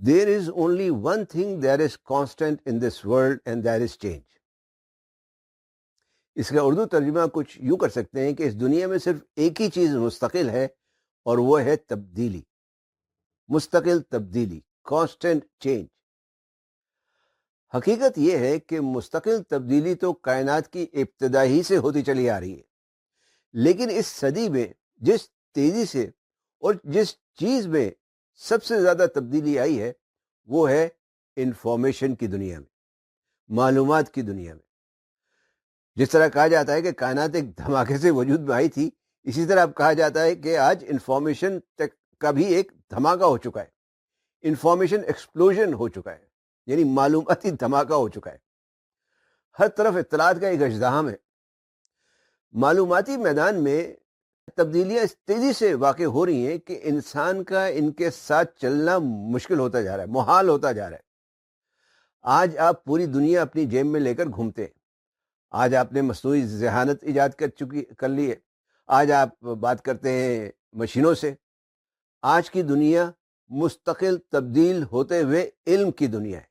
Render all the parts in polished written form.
There is only one thing that is constant in this world and that is change. اس کا اردو ترجمہ کچھ یوں کر سکتے ہیں کہ اس دنیا میں صرف ایک ہی چیز مستقل ہے اور وہ ہے تبدیلی. مستقل تبدیلی، کانسٹنٹ چینج. حقیقت یہ ہے کہ مستقل تبدیلی تو کائنات کی ابتدا ہی سے ہوتی چلی آ رہی ہے، لیکن اس صدی میں جس تیزی سے اور جس چیز میں سب سے زیادہ تبدیلی آئی ہے وہ ہے انفارمیشن کی دنیا میں، معلومات کی دنیا میں. جس طرح کہا جاتا ہے کہ کائنات ایک دھماکے سے وجود میں آئی تھی، اسی طرح اب کہا جاتا ہے کہ آج انفارمیشن تک کا بھی ایک دھماکہ ہو چکا ہے. انفارمیشن ایکسپلوژن ہو چکا ہے، یعنی معلوماتی دھماکہ ہو چکا ہے. ہر طرف اطلاعات کا ایک اژدہام ہے. معلوماتی میدان میں تبدیلیاں اس تیزی سے واقع ہو رہی ہیں کہ انسان کا ان کے ساتھ چلنا مشکل ہوتا جا رہا ہے، محال ہوتا جا رہا ہے. آج آپ پوری دنیا اپنی جیب میں لے کر گھومتے ہیں. آج آپ نے مصنوعی ذہانت ایجاد کر لی ہے. آج آپ بات کرتے ہیں مشینوں سے. آج کی دنیا مستقل تبدیل ہوتے ہوئے علم کی دنیا ہے.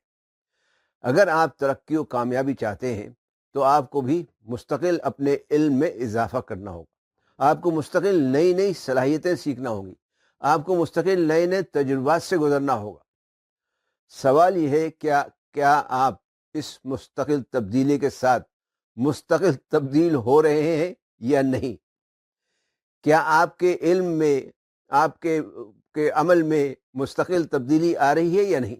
اگر آپ ترقی و کامیابی چاہتے ہیں تو آپ کو بھی مستقل اپنے علم میں اضافہ کرنا ہوگا. آپ کو مستقل نئی نئی صلاحیتیں سیکھنا ہوں گی. آپ کو مستقل نئے نئے تجربات سے گزرنا ہوگا. سوال یہ ہے کیا آپ اس مستقل تبدیلی کے ساتھ مستقل تبدیل ہو رہے ہیں یا نہیں؟ کیا آپ کے علم میں، آپ کے عمل میں مستقل تبدیلی آ رہی ہے یا نہیں؟